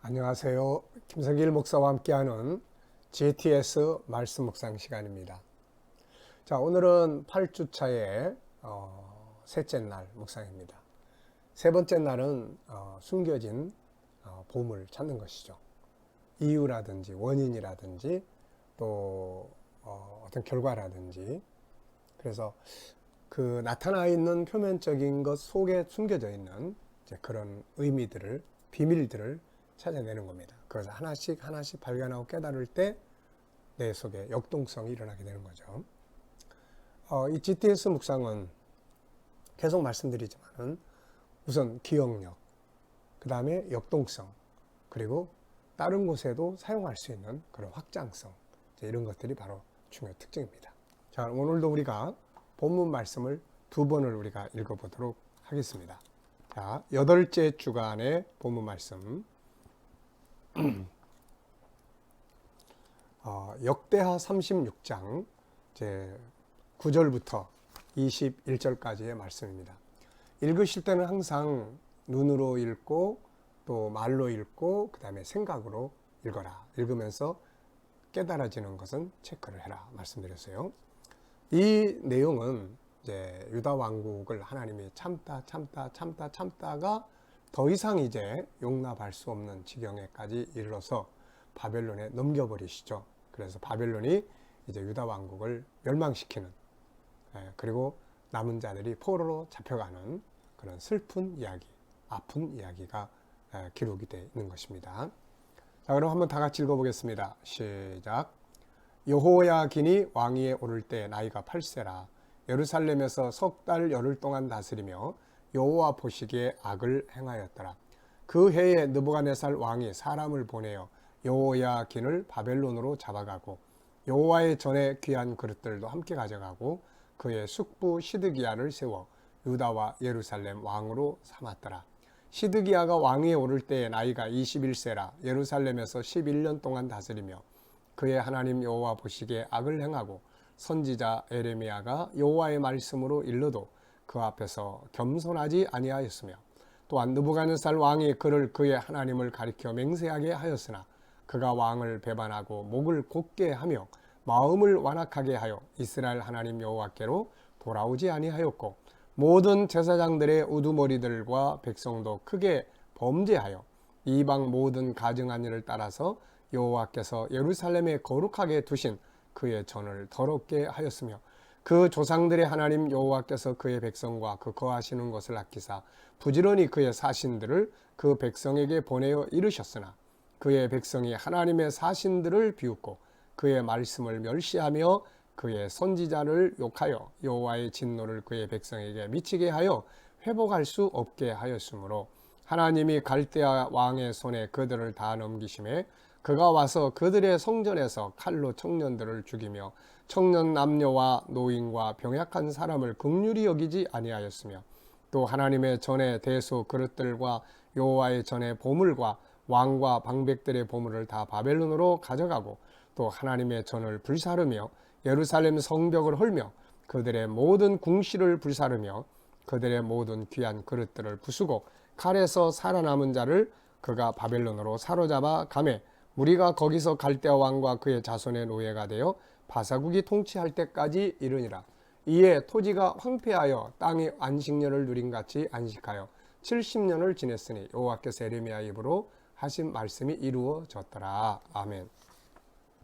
안녕하세요. 김성길 목사와 함께하는 GTS 말씀 묵상 시간입니다. 자, 오늘은 8주차의 셋째 날 묵상입니다. 세 번째 날은 숨겨진 보물 찾는 것이죠. 이유라든지 원인이라든지 또 어떤 결과라든지, 그래서 그 나타나 있는 표면적인 것 속에 숨겨져 있는 이제 그런 의미들을, 비밀들을 찾아내는 겁니다. 그래서 하나씩 하나씩 발견하고 깨달을 때 내 속에 역동성이 일어나게 되는 거죠. 이 GTS 묵상은 계속 말씀드리지만은 우선 기억력, 그 다음에 역동성, 그리고 다른 곳에도 사용할 수 있는 그런 확장성, 이런 것들이 바로 중요 특징입니다. 자, 오늘도 우리가 본문 말씀을 두 번을 우리가 읽어보도록 하겠습니다. 자, 8째 주간의 본문 말씀. 역대하 36장 제 9절부터 21절까지의 말씀입니다. 읽으실 때는 항상 눈으로 읽고 또 말로 읽고 그 다음에 생각으로 읽어라. 읽으면서 깨달아지는 것은 체크를 해라 말씀드렸어요. 이 내용은 이제 유다 왕국을 하나님이 참다가 더 이상 이제 용납할 수 없는 지경에까지 이르러서 바벨론에 넘겨버리시죠. 그래서 바벨론이 이제 유다 왕국을 멸망시키는, 그리고 남은 자들이 포로로 잡혀가는 그런 슬픈 이야기, 아픈 이야기가 기록이 되어 있는 것입니다. 자, 그럼 한번 다 같이 읽어보겠습니다. 시작. 여호야긴이 왕위에 오를 때 나이가 8세라. 예루살렘에서 석 달 열흘 동안 다스리며 여호와 보시기에 악을 행하였더라. 그 해에 느부갓네살 왕이 사람을 보내어 여호야긴을 바벨론으로 잡아가고 여호와의 전에 귀한 그릇들도 함께 가져가고 그의 숙부 시드기야를 세워 유다와 예루살렘 왕으로 삼았더라. 시드기야가 왕위에 오를 때에 나이가 21세라. 예루살렘에서 11년 동안 다스리며 그의 하나님 여호와 보시기에 악을 행하고 선지자 에레미야가 여호와의 말씀으로 일러도 그 앞에서 겸손하지 아니하였으며, 또한 느부갓네살 왕이 그를 그의 하나님을 가리켜 맹세하게 하였으나 그가 왕을 배반하고 목을 곧게 하며 마음을 완악하게 하여 이스라엘 하나님 여호와께로 돌아오지 아니하였고, 모든 제사장들의 우두머리들과 백성도 크게 범죄하여 이방 모든 가증한 일을 따라서 여호와께서 예루살렘에 거룩하게 두신 그의 전을 더럽게 하였으며, 그 조상들의 하나님 여호와께서 그의 백성과 그 거하시는 것을 아끼사 부지런히 그의 사신들을 그 백성에게 보내어 이르셨으나 그의 백성이 하나님의 사신들을 비웃고 그의 말씀을 멸시하며 그의 선지자를 욕하여 여호와의 진노를 그의 백성에게 미치게 하여 회복할 수 없게 하였으므로 하나님이 갈대아 왕의 손에 그들을 다 넘기심에 그가 와서 그들의 성전에서 칼로 청년들을 죽이며 청년 남녀와 노인과 병약한 사람을 긍휼히 여기지 아니하였으며, 또 하나님의 전의 대소 그릇들과 여호와의 전의 보물과 왕과 방백들의 보물을 다 바벨론으로 가져가고, 또 하나님의 전을 불사르며 예루살렘 성벽을 헐며 그들의 모든 궁실을 불사르며 그들의 모든 귀한 그릇들을 부수고 칼에서 살아남은 자를 그가 바벨론으로 사로잡아 가매 우리가 거기서 갈대아 왕과 그의 자손의 노예가 되어 바사국이 통치할 때까지 이르니라. 이에 토지가 황폐하여 땅이 안식년을 누림같이 안식하여 70년을 지냈으니 여호와께서 에레미야 입으로 하신 말씀이 이루어졌더라. 아멘.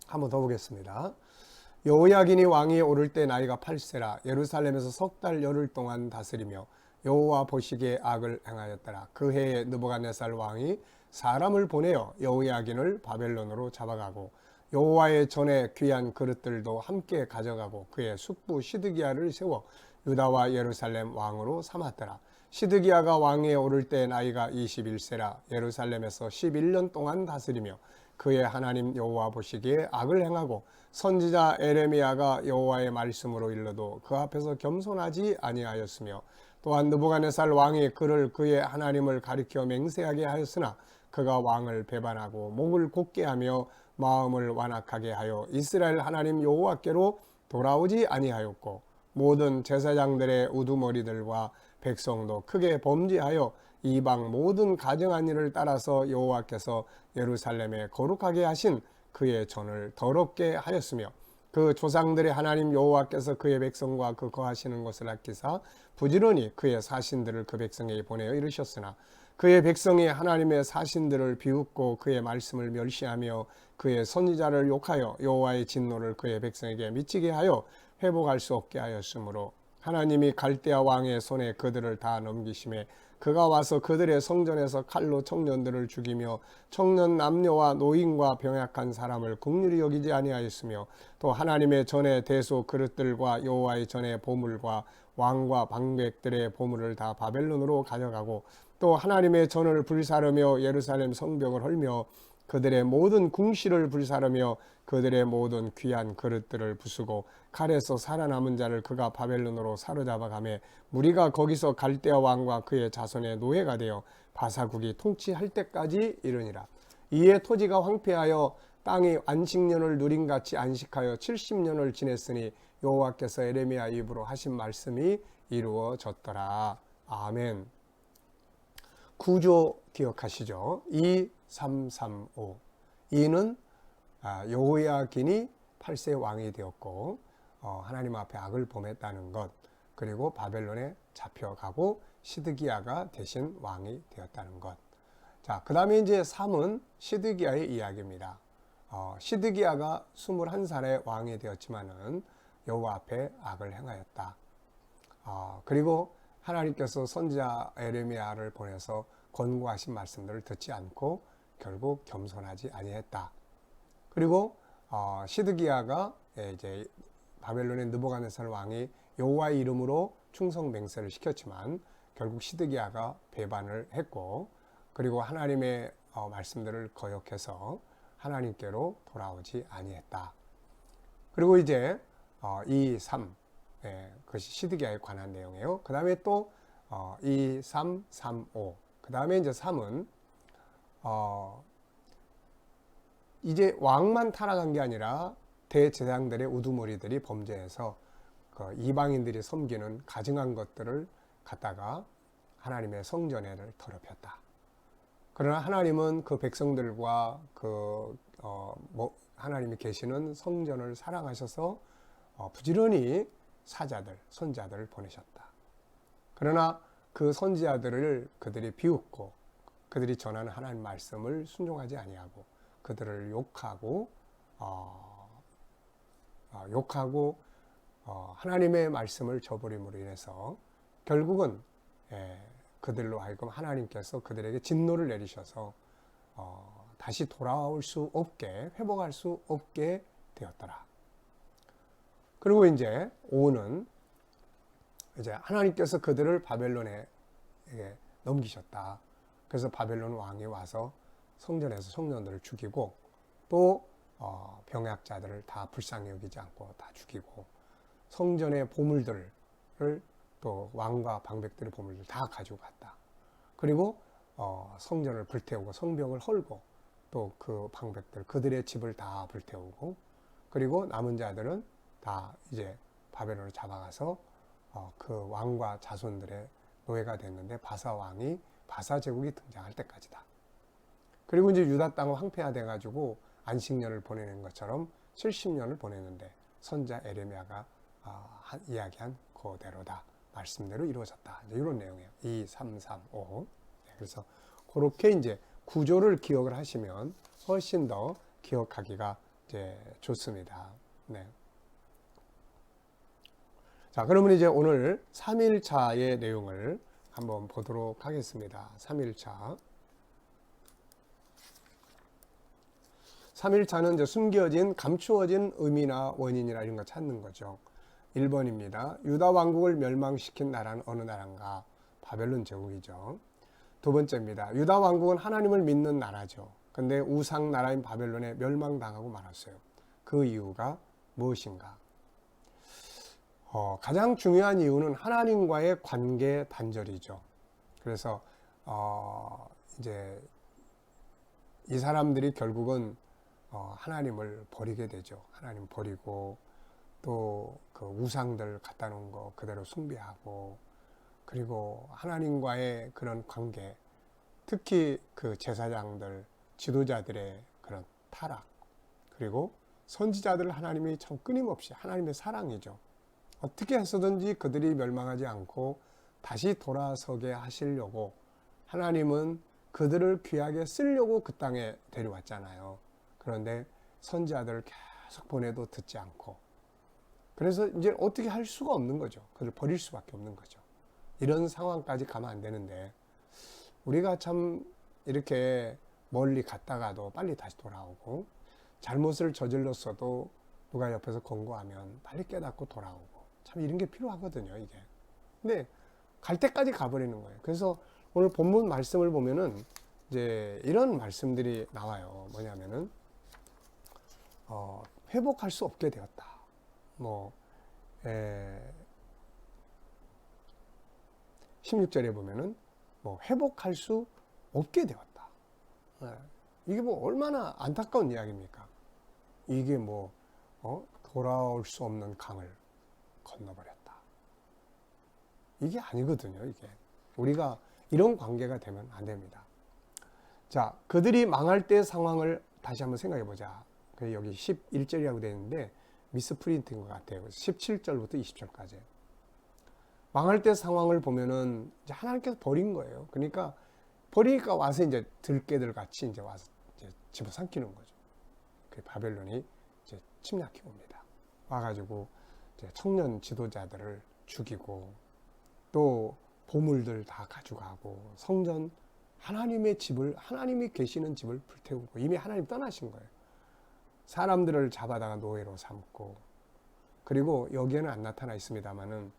한번 더 보겠습니다. 여호야긴이 왕위에 오를 때 나이가 8세라. 예루살렘에서 석 달 열흘 동안 다스리며 여호와 보시기에 악을 행하였더라. 그 해에 느부갓네살 왕이 사람을 보내어 여호야긴을 바벨론으로 잡아가고 여호와의 전에 귀한 그릇들도 함께 가져가고 그의 숙부 시드기야를 세워 유다와 예루살렘 왕으로 삼았더라. 시드기야가 왕위에 오를 때 나이가 21세라. 예루살렘에서 11년 동안 다스리며 그의 하나님 여호와 보시기에 악을 행하고 선지자 에레미야가 여호와의 말씀으로 일러도 그 앞에서 겸손하지 아니하였으며, 또한 느부갓네살 왕이 그를 그의 하나님을 가리켜 맹세하게 하였으나 그가 왕을 배반하고 목을 곧게 하며 마음을 완악하게 하여 이스라엘 하나님 여호와께로 돌아오지 아니하였고, 모든 제사장들의 우두머리들과 백성도 크게 범죄하여 이방 모든 가증한 일을 따라서 여호와께서 예루살렘에 거룩하게 하신 그의 전을 더럽게 하였으며 그 조상들의 하나님 여호와께서 그의 백성과 그 거하시는 곳을 아끼사 부지런히 그의 사신들을 그 백성에게 보내어 이르셨으나 그의 백성이 하나님의 사신들을 비웃고 그의 말씀을 멸시하며 그의 선지자를 욕하여 여호와의 진노를 그의 백성에게 미치게 하여 회복할 수 없게 하였으므로 하나님이 갈대아 왕의 손에 그들을 다 넘기심에 그가 와서 그들의 성전에서 칼로 청년들을 죽이며 청년 남녀와 노인과 병약한 사람을 긍휼히 여기지 아니하였으며 또 하나님의 전의 대소 그릇들과 여호와의 전의 보물과 왕과 방백들의 보물을 다 바벨론으로 가져가고 또 하나님의 전을 불사르며 예루살렘 성벽을 헐며 그들의 모든 궁실을 불사르며 그들의 모든 귀한 그릇들을 부수고 칼에서 살아남은 자를 그가 바벨론으로 사로잡아 가매 무리가 거기서 갈대아 왕과 그의 자손의 노예가 되어 바사국이 통치할 때까지 이르니라. 이에 토지가 황폐하여 땅이 안식년을 누림같이 안식하여 70년을 지냈으니 여호와께서 에레미야 입으로 하신 말씀이 이루어졌더라. 아멘. 구조 기억하시죠? 2, 3, 3, 5. 2는 여호야긴이 8세 왕이 되었고 하나님 앞에 악을 범했다는 것, 그리고 바벨론에 잡혀가고 시드기야가 대신 왕이 되었다는 것. 자, 그 다음에 이제 3은 시드기야의 이야기입니다. 시드기야가 21살에 왕이 되었지만은 여호와 앞에 악을 행하였다. 그리고 하나님께서 선지자 에레미야를 보내서 권고하신 말씀들을 듣지 않고 결국 겸손하지 아니했다. 그리고 시드기야가 이제 바벨론의 느부갓네살 왕이 여호와의 이름으로 충성 맹세를 시켰지만 결국 시드기야가 배반을 했고, 그리고 하나님의 말씀들을 거역해서 하나님께로 돌아오지 아니했다. 그리고 이제 2, 3 그것이 시드기야에 관한 내용이에요. 그 다음에 또 2, 3, 3, 5. 그 다음에 이제 3은 이제 왕만 타락한 게 아니라 대제사장들의 우두머리들이 범죄해서 그 이방인들이 섬기는 가증한 것들을 갖다가 하나님의 성전에를 더럽혔다. 그러나 하나님은 그 백성들과 하나님이 계시는 성전을 사랑하셔서 부지런히 사자들, 선지자들을 보내셨다. 그러나 그 선지자들을 그들이 비웃고 그들이 전하는 하나님 말씀을 순종하지 아니하고 그들을 욕하고 하나님의 말씀을 저버림으로 인해서 결국은 그들로 하여금 하나님께서 그들에게 진노를 내리셔서 다시 돌아올 수 없게, 회복할 수 없게 되었더라. 그리고 이제 5는 이제 하나님께서 그들을 바벨론에 넘기셨다. 그래서 바벨론 왕이 와서 성전에서 청년들을 죽이고 또 병약자들을 다 불쌍히 여기지 않고 다 죽이고 성전의 보물들을 또 왕과 방백들의 보물들 다 가지고 갔다. 그리고 성전을 불태우고 성벽을 헐고 또 그 방백들 그들의 집을 다 불태우고 그리고 남은 자들은 다 이제 바벨론을 잡아가서 그 왕과 자손들의 노예가 됐는데 바사 왕이 바사 제국이 등장할 때까지다. 그리고 이제 유다 땅은 황폐화돼 가지고 안식년을 보내는 것처럼 70년을 보냈는데 선자 에레미야가 이야기한 그대로다. 말씀대로 이루어졌다. 이제 이런 내용이에요. 2, 3, 3, 5. 그래서 그렇게 이제 구조를 기억을 하시면 훨씬 더 기억하기가 이제 좋습니다. 네. 자, 그러면 이제 오늘 3일차의 내용을 한번 보도록 하겠습니다. 3일차. 3일차는 이제 숨겨진, 감추어진 의미나 원인이나 이런 거 찾는 거죠. 1번입니다. 유다 왕국을 멸망시킨 나라는 어느 나라인가? 바벨론 제국이죠. 두 번째입니다. 유다 왕국은 하나님을 믿는 나라죠. 근데 우상 나라인 바벨론에 멸망당하고 말았어요. 그 이유가 무엇인가? 가장 중요한 이유는 하나님과의 관계 단절이죠. 그래서 이제 이 사람들이 결국은 하나님을 버리게 되죠. 하나님 버리고 또 그 우상들 갖다 놓은 거 그대로 숭배하고 그리고 하나님과의 그런 관계, 특히 그 제사장들, 지도자들의 그런 타락, 그리고 선지자들 하나님이 참 끊임없이 하나님의 사랑이죠. 어떻게 해서든지 그들이 멸망하지 않고 다시 돌아서게 하시려고 하나님은 그들을 귀하게 쓰려고 그 땅에 데려왔잖아요. 그런데 선지자들을 계속 보내도 듣지 않고, 그래서 이제 어떻게 할 수가 없는 거죠. 그들 버릴 수밖에 없는 거죠. 이런 상황까지 가면 안 되는데, 우리가 참 이렇게 멀리 갔다가도 빨리 다시 돌아오고, 잘못을 저질렀어도 누가 옆에서 권고하면 빨리 깨닫고 돌아오고, 참 이런 게 필요하거든요, 이게. 근데 갈 때까지 가버리는 거예요. 그래서 오늘 본문 말씀을 보면은 이제 이런 말씀들이 나와요. 뭐냐면은 회복할 수 없게 되었다. 뭐 16절에 보면은 뭐 회복할 수 없게 되었다. 이게 뭐 얼마나 안타까운 이야기입니까? 이게 뭐 돌아올 수 없는 강을 건너버렸다. 이게 아니거든요. 이게 우리가 이런 관계가 되면 안 됩니다. 자, 그들이 망할 때 상황을 다시 한번 생각해 보자. 여기 11절이라고 되어 있는데 미스프린트인 것 같아요. 17절부터 20절까지. 망할 때 상황을 보면은 이제 하나님께서 버린 거예요. 그러니까 버리니까 와서 이제 들깨들 같이 이제 와서 이제 집어삼키는 거죠. 그 바벨론이 이제 침략해 옵니다. 와가지고 이제 청년 지도자들을 죽이고 또 보물들 다 가져가고 성전 하나님의 집을 하나님이 계시는 집을 불태우고 이미 하나님 떠나신 거예요. 사람들을 잡아다가 노예로 삼고 그리고 여기에는 안 나타나 있습니다만은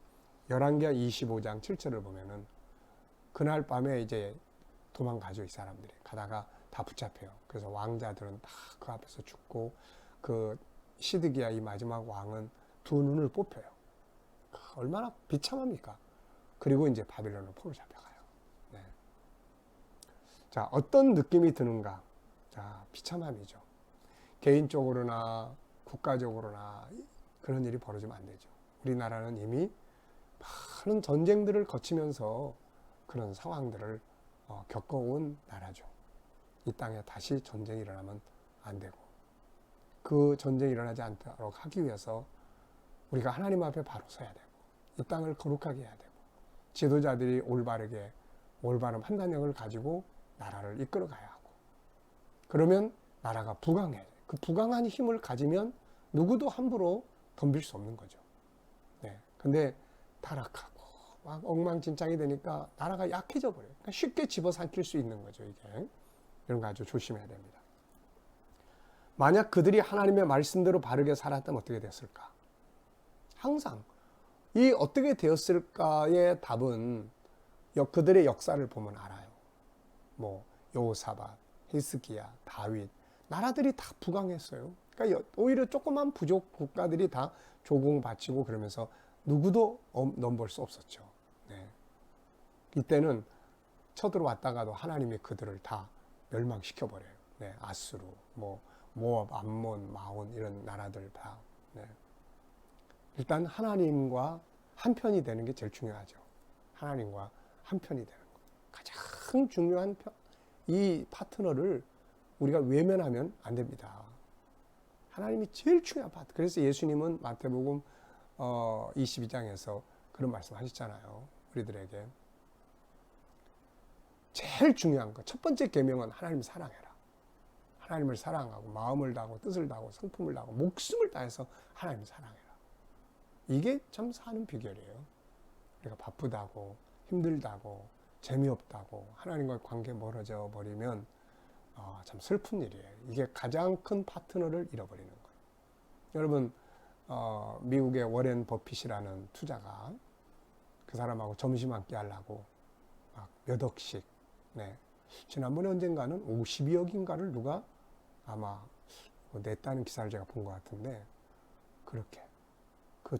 열왕기하 25장 7절을 보면은 그날 밤에 이제 도망가죠. 이 사람들이 가다가 다 붙잡혀요. 그래서 왕자들은 다 그 앞에서 죽고 그 시드기야 이 마지막 왕은 두 눈을 뽑혀요. 얼마나 비참합니까? 그리고 이제 바빌론으로 포로 잡혀가요. 네. 자, 어떤 느낌이 드는가? 자, 비참함이죠. 개인적으로나 국가적으로나 그런 일이 벌어지면 안 되죠. 우리나라는 이미 많은 전쟁들을 거치면서 그런 상황들을 겪어온 나라죠. 이 땅에 다시 전쟁이 일어나면 안 되고 그 전쟁이 일어나지 않도록 하기 위해서 우리가 하나님 앞에 바로 서야 되고 이 땅을 거룩하게 해야 되고 지도자들이 올바른 판단력을 가지고 나라를 이끌어 가야 하고 그러면 나라가 부강해야 돼요. 그 부강한 힘을 가지면 누구도 함부로 덤빌 수 없는 거죠. 네. 근데 타락하고 막 엉망진창이 되니까 나라가 약해져 버려요. 그러니까 쉽게 집어삼킬 수 있는 거죠, 이게. 이런 거 아주 조심해야 됩니다. 만약 그들이 하나님의 말씀대로 바르게 살았다면 어떻게 됐을까? 항상 이 어떻게 되었을까의 답은 그들의 역사를 보면 알아요. 뭐 여호사밧, 히스기야, 다윗 나라들이 다 부강했어요. 그러니까 오히려 조그만 부족 국가들이 다 조공바치고 그러면서 누구도 넘볼 수 없었죠. 네. 이때는 쳐들어왔다가도 하나님이 그들을 다 멸망시켜버려요. 네. 아수르, 모압, 암몬, 마온 이런 나라들 다. 네. 일단 하나님과 한편이 되는 게 제일 중요하죠. 하나님과 한편이 되는 거. 가장 중요한 이 파트너를 우리가 외면하면 안 됩니다. 하나님이 제일 중요한 파트. 그래서 예수님은 마태복음 22장에서 그런 말씀 하셨잖아요. 우리들에게. 제일 중요한 거. 첫 번째 계명은 하나님을 사랑해라. 하나님을 사랑하고 마음을 다하고 뜻을 다하고 성품을 다하고 목숨을 다해서 하나님을 사랑해라. 이게 참 사는 비결이에요. 우리가 바쁘다고 힘들다고 재미없다고 하나님과의 관계 멀어져 버리면 참 슬픈 일이에요. 이게 가장 큰 파트너를 잃어버리는 거예요. 여러분 미국의 워렌 버핏이라는 투자가 그 사람하고 점심 한 끼 하려고 막 몇 억씩 지난번에 언젠가는 52억인가를 누가 아마 냈다는 기사를 제가 본 것 같은데 그렇게 그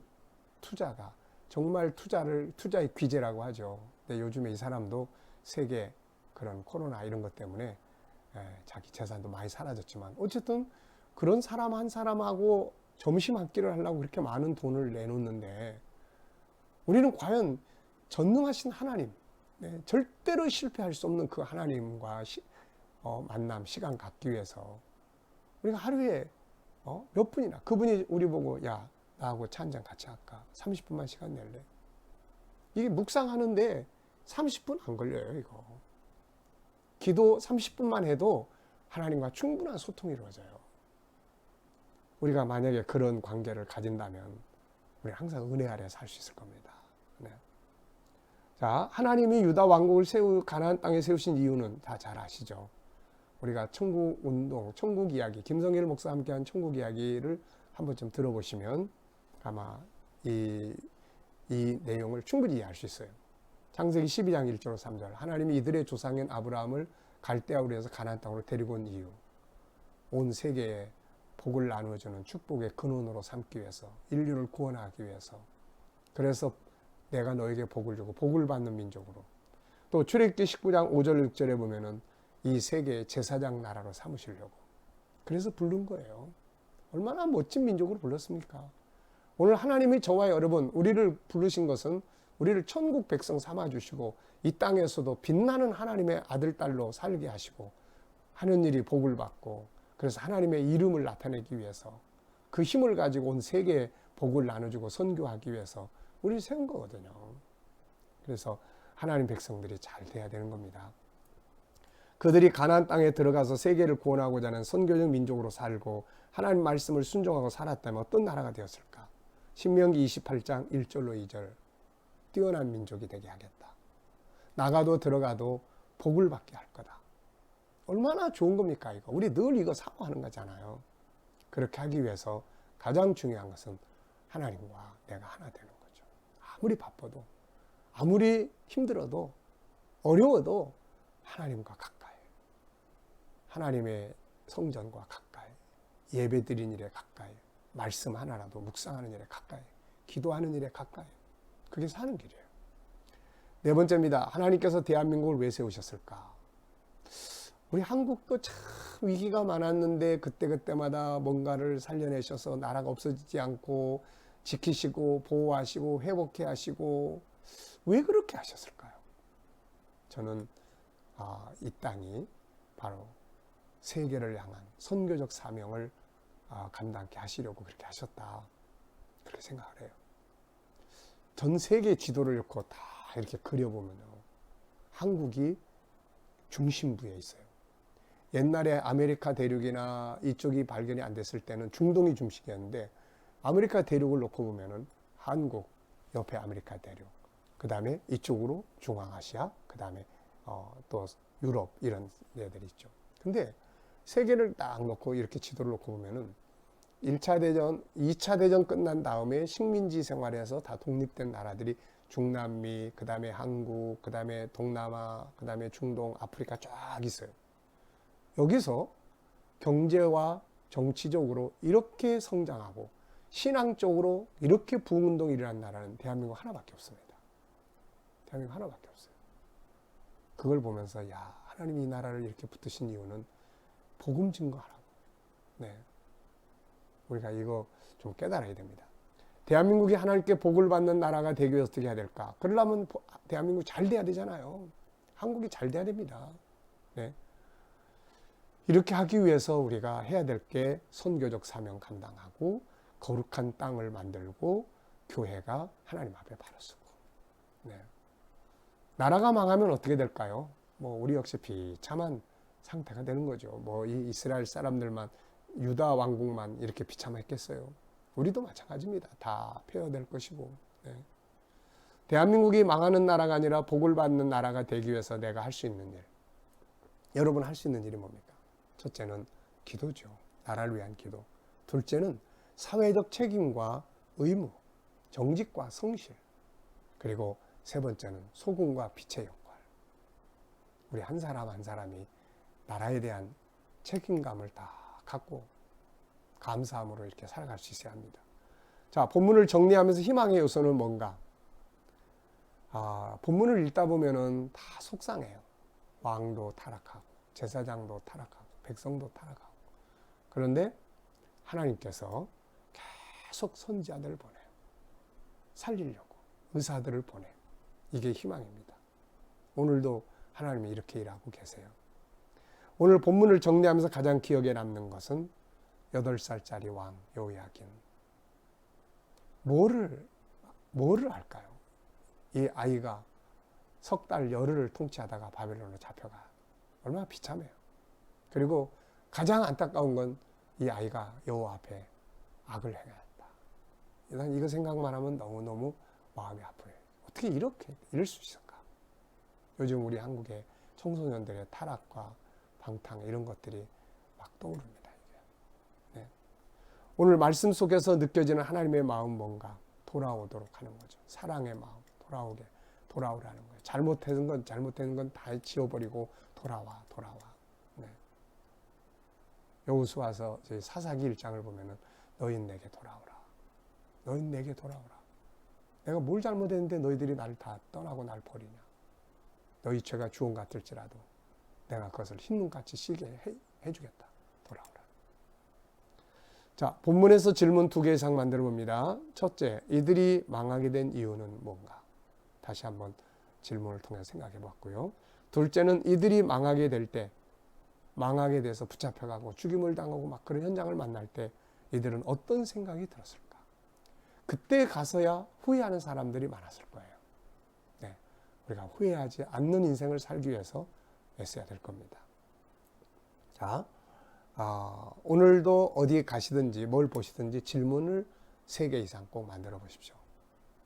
투자가 정말 투자의 귀재라고 하죠. 근데 요즘에 이 사람도 세계 그런 코로나 이런 것 때문에 자기 재산도 많이 사라졌지만 어쨌든 그런 사람 한 사람하고 점심 한 끼를 하려고 그렇게 많은 돈을 내놓는데 우리는 과연 전능하신 하나님, 네, 절대로 실패할 수 없는 그 하나님과 만남, 시간 갖기 위해서 우리가 하루에 몇 분이나, 그분이 우리 보고 야, 나하고 차 한잔 같이 할까? 30분만 시간 낼래? 이게 묵상하는데 30분 안 걸려요, 이거. 기도 30분만 해도 하나님과 충분한 소통이 이루어져요. 우리가 만약에 그런 관계를 가진다면 우리 항상 은혜 아래 살 수 있을 겁니다. 네. 자, 하나님이 유다 왕국을 가나안 땅에 세우신 이유는 다 잘 아시죠? 우리가 천국 운동, 천국 이야기, 김성일 목사와 함께한 천국 이야기를 한번 좀 들어보시면 아마 이 내용을 충분히 이해할 수 있어요. 창세기 12장 1절 3절. 하나님이 이들의 조상인 아브라함을 갈대아우르 에서 가나안 땅으로 데리고 온 이유. 온 세계에 복을 나누어주는 축복의 근원으로 삼기 위해서, 인류를 구원하기 위해서. 그래서 내가 너에게 복을 주고 복을 받는 민족으로. 또 출애굽기 19장 5절 6절에 보면은 이 세계의 제사장 나라로 삼으시려고. 그래서 부른 거예요. 얼마나 멋진 민족으로 불렀습니까? 오늘 하나님이 저와 여러분, 우리를 부르신 것은 우리를 천국 백성 삼아주시고 이 땅에서도 빛나는 하나님의 아들, 딸로 살게 하시고 하는 일이 복을 받고, 그래서 하나님의 이름을 나타내기 위해서 그 힘을 가지고 온 세계에 복을 나눠주고 선교하기 위해서 우리를 세운 거거든요. 그래서 하나님 백성들이 잘 돼야 되는 겁니다. 그들이 가나안 땅에 들어가서 세계를 구원하고자 하는 선교적 민족으로 살고 하나님 말씀을 순종하고 살았다면 어떤 나라가 되었을까? 신명기 28장 1절로 2절. 뛰어난 민족이 되게 하겠다. 나가도 들어가도 복을 받게 할 거다. 얼마나 좋은 겁니까 이거. 우리 늘 이거 사모하는 거잖아요. 그렇게 하기 위해서 가장 중요한 것은 하나님과 내가 하나 되는 거죠. 아무리 바빠도, 아무리 힘들어도, 어려워도 하나님과 가까이, 하나님의 성전과 가까이, 예배 드리는 일에 가까이, 말씀 하나라도 묵상하는 일에 가까이, 기도하는 일에 가까이. 그게 사는 길이에요. 네 번째입니다. 하나님께서 대한민국을 왜 세우셨을까? 우리 한국도 참 위기가 많았는데 그때그때마다 뭔가를 살려내셔서 나라가 없어지지 않고 지키시고 보호하시고 회복해 하시고, 왜 그렇게 하셨을까요? 저는 이 땅이 바로 세계를 향한 선교적 사명을 감당케 하시려고 그렇게 하셨다, 그렇게 생각을 해요. 전 세계 지도를 놓고 다 이렇게 그려보면요, 한국이 중심부에 있어요. 옛날에 아메리카 대륙이나 이쪽이 발견이 안 됐을 때는 중동이 중심이었는데, 아메리카 대륙을 놓고 보면은 한국 옆에 아메리카 대륙, 그 다음에 이쪽으로 중앙아시아, 그 다음에 또 유럽, 이런 데들이 있죠. 근데 세계를 딱 놓고 이렇게 지도를 놓고 보면은 1차 대전, 2차 대전 끝난 다음에 식민지 생활에서 다 독립된 나라들이 중남미, 그 다음에 한국, 그 다음에 동남아, 그 다음에 중동, 아프리카 쫙 있어요. 여기서 경제와 정치적으로 이렇게 성장하고 신앙적으로 이렇게 부흥운동이 일어난 나라는 대한민국 하나밖에 없습니다. 대한민국 하나밖에 없어요. 그걸 보면서 야, 하나님이 이 나라를 이렇게 붙드신 이유는 복음 증거하라고. 네. 우리가 이거 좀 깨달아야 됩니다. 대한민국이 하나님께 복을 받는 나라가 되기 위해서 어떻게 해야 될까? 그러려면 대한민국 잘 돼야 되잖아요. 한국이 잘 돼야 됩니다. 네. 이렇게 하기 위해서 우리가 해야 될 게 선교적 사명 감당하고 거룩한 땅을 만들고 교회가 하나님 앞에 바로 서고. 네. 나라가 망하면 어떻게 될까요? 우리 역시 비참한 상태가 되는 거죠. 이 이스라엘 사람들만, 유다 왕국만 이렇게 비참했겠어요. 우리도 마찬가지입니다. 다 폐허될 것이고. 네. 대한민국이 망하는 나라가 아니라 복을 받는 나라가 되기 위해서 내가 할 수 있는 일. 여러분 할 수 있는 일이 뭡니까? 첫째는 기도죠. 나라를 위한 기도. 둘째는 사회적 책임과 의무, 정직과 성실. 그리고 세 번째는 소금과 빛의 역할. 우리 한 사람 한 사람이 나라에 대한 책임감을 다 갖고 감사함으로 이렇게 살아갈 수 있어야 합니다. 자, 본문을 정리하면서 희망의 요소는 뭔가? 본문을 읽다 보면은 다 속상해요. 왕도 타락하고, 제사장도 타락하고, 백성도 타락하고. 그런데 하나님께서 계속 선지자들을 보내요. 살리려고. 의사들을 보내요. 이게 희망입니다. 오늘도 하나님이 이렇게 일하고 계세요. 오늘 본문을 정리하면서 가장 기억에 남는 것은 8살짜리 왕 여호야긴. 뭐를 할까요? 이 아이가 석 달 열흘을 통치하다가 바벨론으로 잡혀가. 얼마나 비참해요. 그리고 가장 안타까운 건 이 아이가 여호와 앞에 악을 행하였다. 난 이거 생각만 하면 너무너무 마음이 아프네요. 어떻게 이럴 수 있을까? 요즘 우리 한국의 청소년들의 타락과 방탕 이런 것들이 막 떠오릅니다. 이게. 네. 오늘 말씀 속에서 느껴지는 하나님의 마음 뭔가 돌아오도록 하는 거죠. 사랑의 마음 돌아오라는 거예요. 잘못된 건 다 지워버리고 돌아와. 네. 여호수아서 사사기 1장을 보면은 너희는 내게 돌아오라. 내가 뭘 잘못했는데 너희들이 나를 다 떠나고 날 버리냐. 너희 죄가 주홍 같을지라도 내가 그것을 흰눈같이 시게 해주겠다. 돌아오라. 자, 본문에서 질문 2개 이상 만들어 봅니다. 첫째, 이들이 망하게 된 이유는 뭔가? 다시 한번 질문을 통해 생각해 봤고요. 둘째는 이들이 망하게 돼서 붙잡혀가고 죽임을 당하고 막 그런 현장을 만날 때 이들은 어떤 생각이 들었을까? 그때 가서야 후회하는 사람들이 많았을 거예요. 네, 우리가 후회하지 않는 인생을 살기 위해서 애써야 될 겁니다. 자, 오늘도 어디 가시든지 뭘 보시든지 질문을 3개 이상 꼭 만들어 보십시오.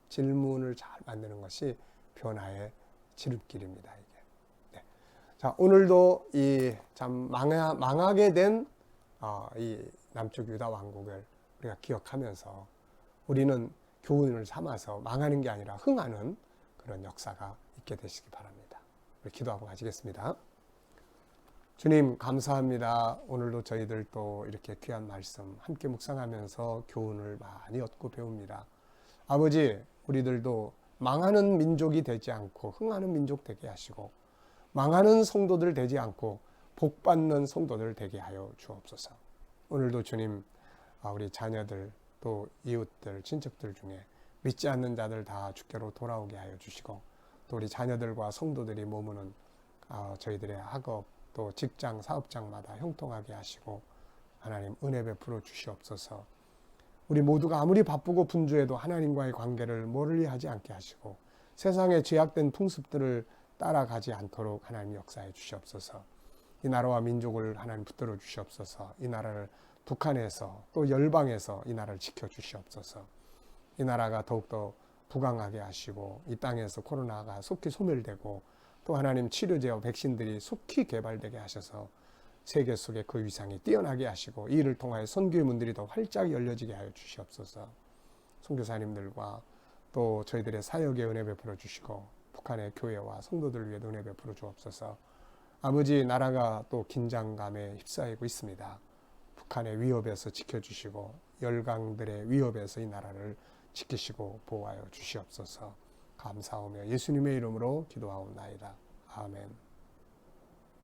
질문을 잘 만드는 것이 변화의 지름길입니다. 이게. 네. 자, 오늘도 이 참 망하게 된 이 남쪽 유다 왕국을 우리가 기억하면서 우리는 교훈을 삼아서 망하는 게 아니라 흥하는 그런 역사가 있게 되시기 바랍니다. 우리 기도하고 가시겠습니다. 주님 감사합니다. 오늘도 저희들 또 이렇게 귀한 말씀 함께 묵상하면서 교훈을 많이 얻고 배웁니다. 아버지, 우리들도 망하는 민족이 되지 않고 흥하는 민족 되게 하시고 망하는 성도들 되지 않고 복받는 성도들 되게 하여 주옵소서. 오늘도 주님, 우리 자녀들 또 이웃들 친척들 중에 믿지 않는 자들 다 주께로 돌아오게 하여 주시고 또 우리 자녀들과 성도들이 머무는 저희들의 학업 또 직장 사업장마다 형통하게 하시고 하나님 은혜 베풀어 주시옵소서. 우리 모두가 아무리 바쁘고 분주해도 하나님과의 관계를 멀리 하지 않게 하시고 세상의 죄악된 풍습들을 따라가지 않도록 하나님 역사해 주시옵소서. 이 나라와 민족을 하나님 붙들어 주시옵소서. 이 나라를 북한에서 또 열방에서 이 나라를 지켜 주시옵소서. 이 나라가 더욱더 부강하게 하시고 이 땅에서 코로나가 속히 소멸되고 또 하나님 치료제와 백신들이 속히 개발되게 하셔서 세계 속에 그 위상이 뛰어나게 하시고 이 일을 통하여 선교의 문들이 더 활짝 열려지게 하여 주시옵소서. 선교사님들과 또 저희들의 사역에 은혜 베풀어 주시고 북한의 교회와 성도들을 위해 은혜 베풀어 주옵소서. 아버지, 나라가 또 긴장감에 휩싸이고 있습니다. 북한의 위협에서 지켜주시고 열강들의 위협에서 이 나라를 지키시고 보호하여 주시옵소서. 감사하며 예수님의 이름으로 기도하옵나이다. 아멘.